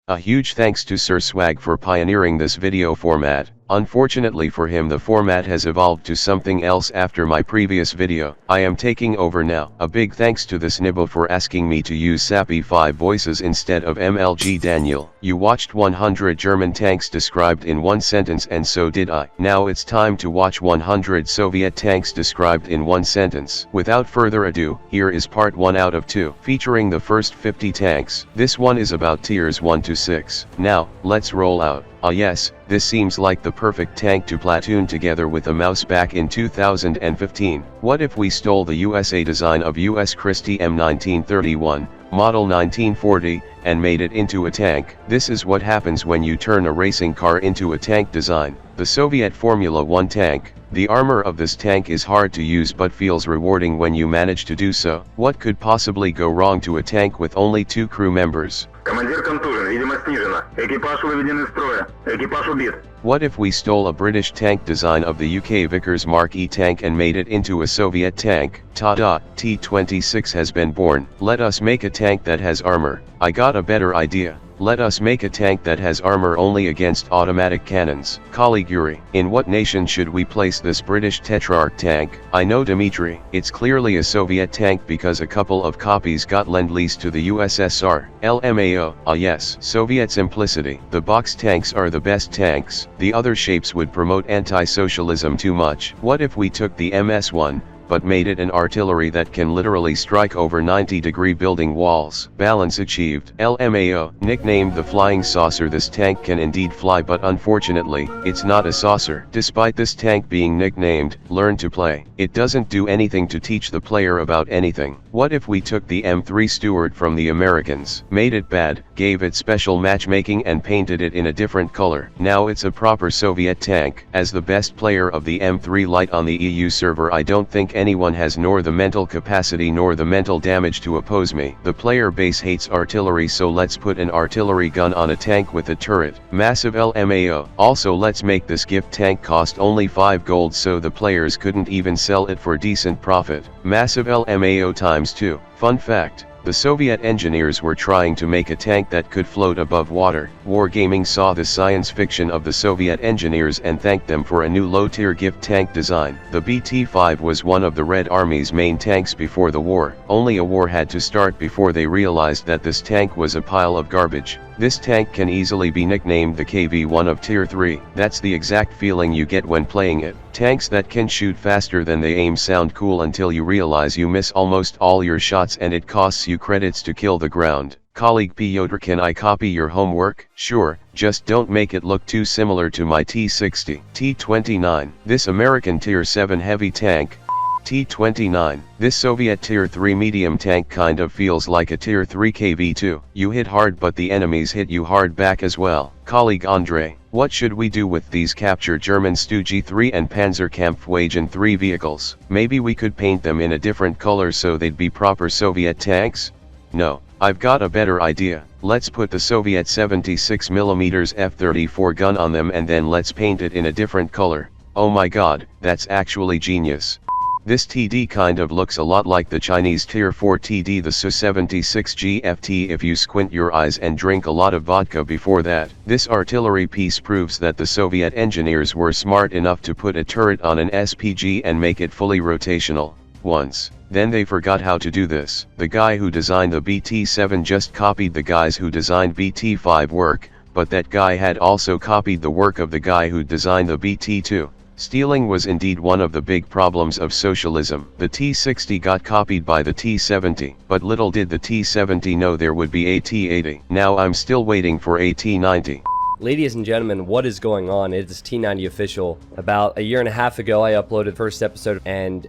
A huge thanks to Sir Swag for pioneering this video format. Unfortunately for him, the format has evolved to something else after my previous video. I am taking over now. A big thanks to this Nibble for asking me to use sappy 5 voices instead of MLG Daniel. You watched 100 German tanks described in one sentence, and so did I. Now it's time to watch 100 Soviet tanks described in one sentence. Without further ado, here is part 1 out of 2, featuring the first 50 tanks. This one is about tiers 1 to 6. Now, let's roll out. Ah yes, this seems like the perfect tank to platoon together with a mouse back in 2015. What if we stole the USA design of US Christie M1931, model 1940, and made it into a tank? This is what happens when you turn a racing car into a tank design. The Soviet Formula 1 tank. The armor of this tank is hard to use but feels rewarding when you manage to do so. What could possibly go wrong to a tank with only 2 crew members? Командир контужен, видимость снижена. Экипаж выведен из строя. Экипаж убит. What if we stole a British tank design of the UK Vickers Mark E tank and made it into a Soviet tank? Ta-da, T-26 has been born. Let us make a tank that has armor. I got a better idea. Let us make a tank that has armor only against automatic cannons. Colleague Yuri, in what nation should we place this British Tetrarch tank? I know Dmitry, it's clearly a Soviet tank because a couple of copies got lend-leased to the USSR. LMAO, ah yes, Soviet simplicity. The box tanks are the best tanks. The other shapes would promote anti-socialism too much. What if we took the MS-1, but made it an artillery that can literally strike over 90-degree building walls? Balance achieved. LMAO, nicknamed the Flying Saucer, this tank can indeed fly, but unfortunately, it's not a saucer. Despite this tank being nicknamed, learn to play. It doesn't do anything to teach the player about anything. What if we took the M3 Stuart from the Americans, made it bad, gave it special matchmaking and painted it in a different color? Now it's a proper Soviet tank. As the best player of the M3 Lite on the EU server, I don't think anyone has nor the mental capacity nor the mental damage to oppose me. The player base hates artillery, so let's put an artillery gun on a tank with a turret. Massive LMAO. Also, let's make this gift tank cost only 5 gold so the players couldn't even sell it for decent profit. Massive LMAO times 2. Fun fact. The Soviet engineers were trying to make a tank that could float above water. Wargaming saw the science fiction of the Soviet engineers and thanked them for a new low-tier gift tank design. The BT-5 was one of the Red Army's main tanks before the war. Only a war had to start before they realized that this tank was a pile of garbage. This tank can easily be nicknamed the KV-1 of Tier 3. That's the exact feeling you get when playing it. Tanks that can shoot faster than they aim sound cool until you realize you miss almost all your shots and it costs you credits to kill the ground. Colleague Piotr, can I copy your homework? Sure, just don't make it look too similar to my T-60. T-29. This American Tier 7 heavy tank. T-29. This Soviet Tier 3 medium tank kind of feels like a Tier 3 KV-2. You hit hard but the enemies hit you hard back as well. Colleague Andre, what should we do with these captured German Stu-G3 and Panzerkampfwagen 3 vehicles? Maybe we could paint them in a different color so they'd be proper Soviet tanks? No, I've got a better idea. Let's put the Soviet 76mm F-34 gun on them and then let's paint it in a different color. Oh my god, that's actually genius. This TD kind of looks a lot like the Chinese Tier 4 TD, the Su-76 GFT, if you squint your eyes and drink a lot of vodka before that. This artillery piece proves that the Soviet engineers were smart enough to put a turret on an SPG and make it fully rotational. Once, then they forgot how to do this. The guy who designed the BT-7 just copied the guys who designed BT-5 work, but that guy had also copied the work of the guy who designed the BT-2. Stealing was indeed one of the big problems of socialism. The T-60 got copied by the T-70, but little did the T-70 know there would be a T-80. Now I'm still waiting for a T-90. Ladies and gentlemen, what is going on? It is T90 official. About a year and a half ago, I uploaded the first episode, and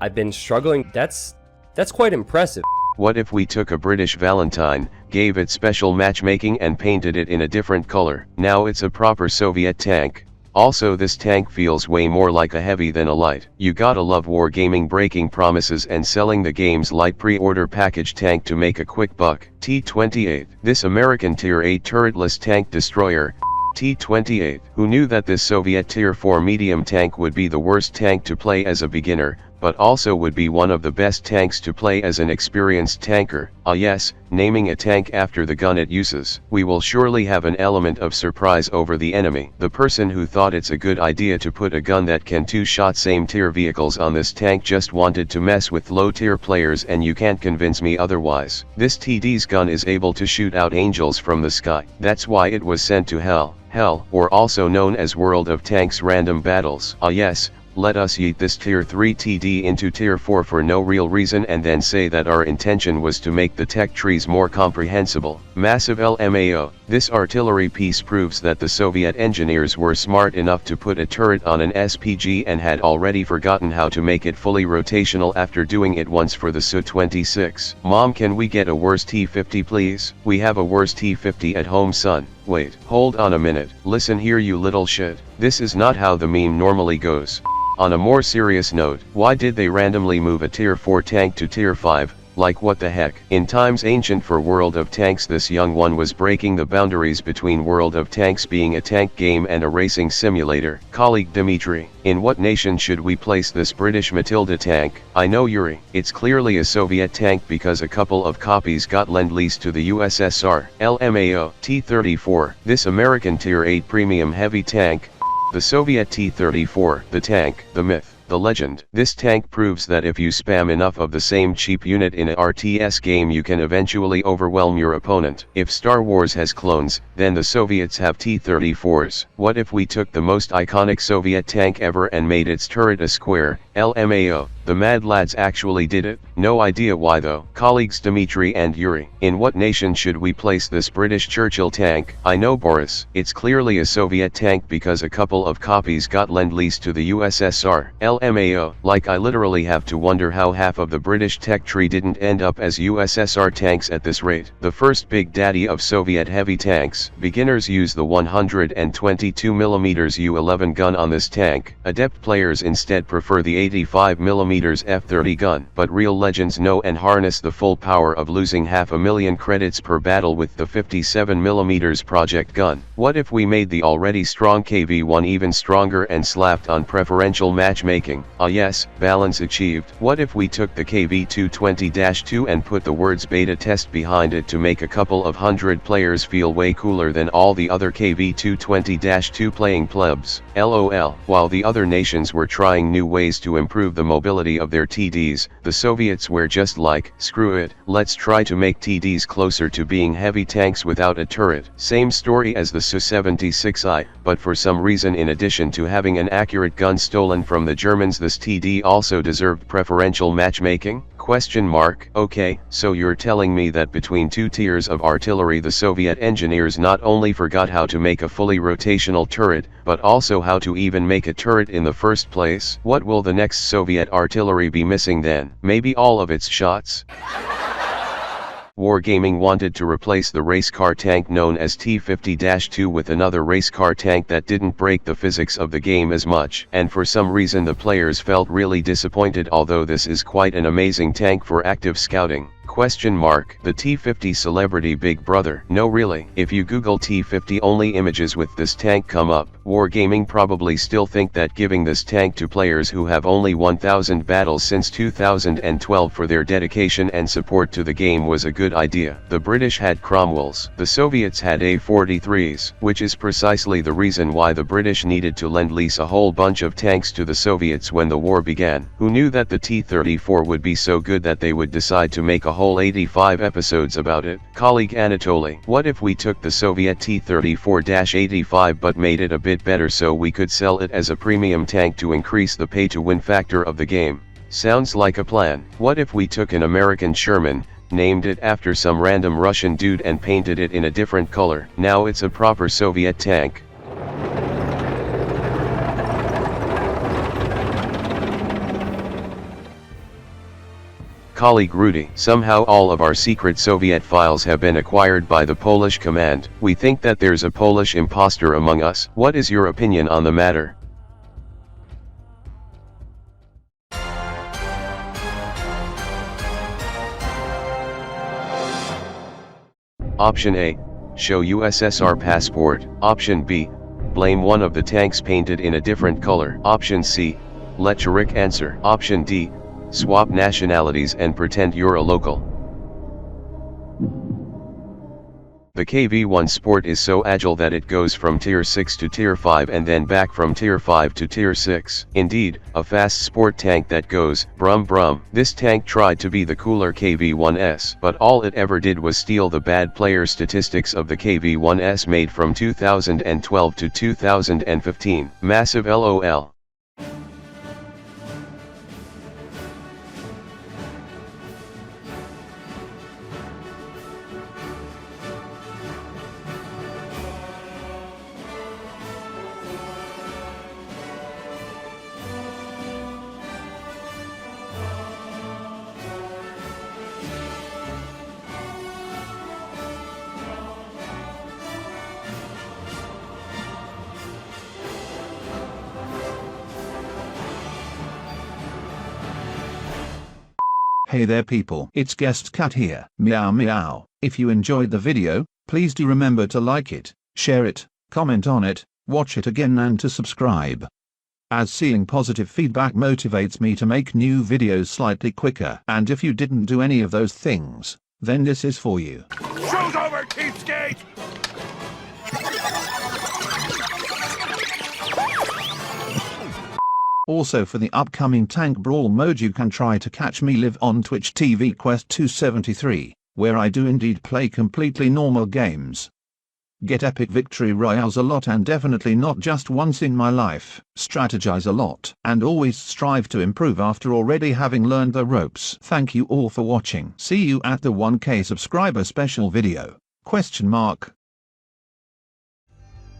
I've been struggling. That's quite impressive. What if we took a British Valentine, gave it special matchmaking and painted it in a different color? Now it's a proper Soviet tank. Also, this tank feels way more like a heavy than a light. You gotta love wargaming breaking promises and selling the game's light pre-order package tank to make a quick buck. T-28. This American Tier 8 turretless tank destroyer. T-28. Who knew that this Soviet Tier 4 medium tank would be the worst tank to play as a beginner, but also would be one of the best tanks to play as an experienced tanker. Ah yes, naming a tank after the gun it uses. We will surely have an element of surprise over the enemy. The person who thought it's a good idea to put a gun that can two-shot same tier vehicles on this tank just wanted to mess with low tier players, and you can't convince me otherwise. This TD's gun is able to shoot out angels from the sky. That's why it was sent to hell, or also known as World of Tanks random battles. Ah yes, let us yeet this tier 3 TD into tier 4 for no real reason and then say that our intention was to make the tech trees more comprehensible. Massive LMAO. This artillery piece proves that the Soviet engineers were smart enough to put a turret on an SPG and had already forgotten how to make it fully rotational after doing it once for the Su-26. Mom, can we get a worse T-50 please? We have a worse T-50 at home, son. Wait, hold on a minute. Listen here, you little shit. This is not how the meme normally goes. On a more serious note, why did they randomly move a tier 4 tank to tier 5? Like what the heck? In times ancient for World of Tanks, this young one was breaking the boundaries between World of Tanks being a tank game and a racing simulator. Colleague Dimitri, in what nation should we place this British Matilda tank? I know, Yuri. It's clearly a Soviet tank because a couple of copies got lend-leased to the USSR. LMAO, T-34. This American tier 8 premium heavy tank. The Soviet T-34, the tank, the myth, the legend. This tank proves that if you spam enough of the same cheap unit in a RTS game, you can eventually overwhelm your opponent. If Star Wars has clones, then the Soviets have T-34s. What if we took the most iconic Soviet tank ever and made its turret a square? LMAO. The Mad Lads actually did it. No idea why though. Colleagues Dimitri and Yuri, in what nation should we place this British Churchill tank? I know, Boris. It's clearly a Soviet tank because a couple of copies got lend-leased to the USSR. LMAO. Like, I literally have to wonder how half of the British tech tree didn't end up as USSR tanks at this rate. The first big daddy of Soviet heavy tanks. Beginners use the 122mm U-11 gun on this tank. Adept players instead prefer the 85mm F-30 gun. But real legends know and harness the full power of losing 500,000 credits per battle with the 57mm project gun. What if we made the already strong KV-1 even stronger and slapped on preferential matchmaking? Ah yes, balance achieved. What if we took the KV-220-2 and put the words beta test behind it to make a couple of hundred players feel way cooler than all the other KV-220-2 playing plebs? LOL. While the other nations were trying new ways to improve the mobility of their TDs, the Soviets were just like, screw it, let's try to make TDs closer to being heavy tanks without a turret. Same story as the Su-76I, but for some reason, in addition to having an accurate gun stolen from the Germans, this TD also deserved preferential matchmaking? Question mark. Okay, so you're telling me that between two tiers of artillery the Soviet engineers not only forgot how to make a fully rotational turret, but also how to even make a turret in the first place? What will the next Soviet artillery be missing then? Maybe all of its shots? Wargaming wanted to replace the race car tank known as T-50-2 with another race car tank that didn't break the physics of the game as much, and for some reason the players felt really disappointed, although this is quite an amazing tank for active scouting. Question mark. The T-50 celebrity Big Brother? No really. If you Google T-50, only images with this tank come up. Wargaming probably still think that giving this tank to players who have only 1,000 battles since 2012 for their dedication and support to the game was a good idea. The British had Cromwells. The Soviets had A-43s, which is precisely the reason why the British needed to lend-lease a whole bunch of tanks to the Soviets when the war began. Who knew that the T-34 would be so good that they would decide to make a whole 85 episodes about it? Colleague Anatoly, what if we took the Soviet T-34-85 but made it a bit better so we could sell it as a premium tank to increase the pay-to-win factor of the game? Sounds like a plan. What if we took an American Sherman, named it after some random Russian dude and painted it in a different color? Now it's a proper Soviet tank. Colleague Rudy, somehow all of our secret Soviet files have been acquired by the Polish command. We think that there's a Polish imposter among us. What is your opinion on the matter? Option A, show USSR passport. Option B, blame one of the tanks painted in a different color. Option C, Let Churik answer. Option D, swap nationalities and pretend you're a local. The KV-1 Sport is so agile that it goes from Tier 6 to Tier 5 and then back from Tier 5 to Tier 6. Indeed, a fast sport tank that goes brum brum. This tank tried to be the cooler KV-1S, but all it ever did was steal the bad player statistics of the KV-1S made from 2012 to 2015. Massive LOL. Hey there people, it's Guest Cat here. Meow meow. If you enjoyed the video, please do remember to like it, share it, comment on it, watch it again and to subscribe. As seeing positive feedback motivates me to make new videos slightly quicker. And if you didn't do any of those things, then this is for you. Show's over, cheapskate! Also for the upcoming Tank Brawl mode you can try to catch me live on Twitch TV Quest 273, where I do indeed play completely normal games. Get epic victory royales a lot and definitely not just once in my life, strategize a lot, and always strive to improve after already having learned the ropes. Thank you all for watching. See you at the 1K subscriber special video. ?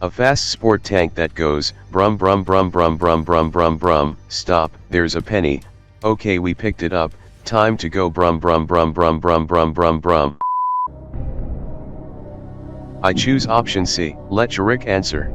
A fast sport tank that goes brum brum brum brum brum brum brum brum. Stop, there's a penny. Okay, we picked it up. Time to go brum brum brum brum brum brum brum brum. I choose option C. Let Churik answer.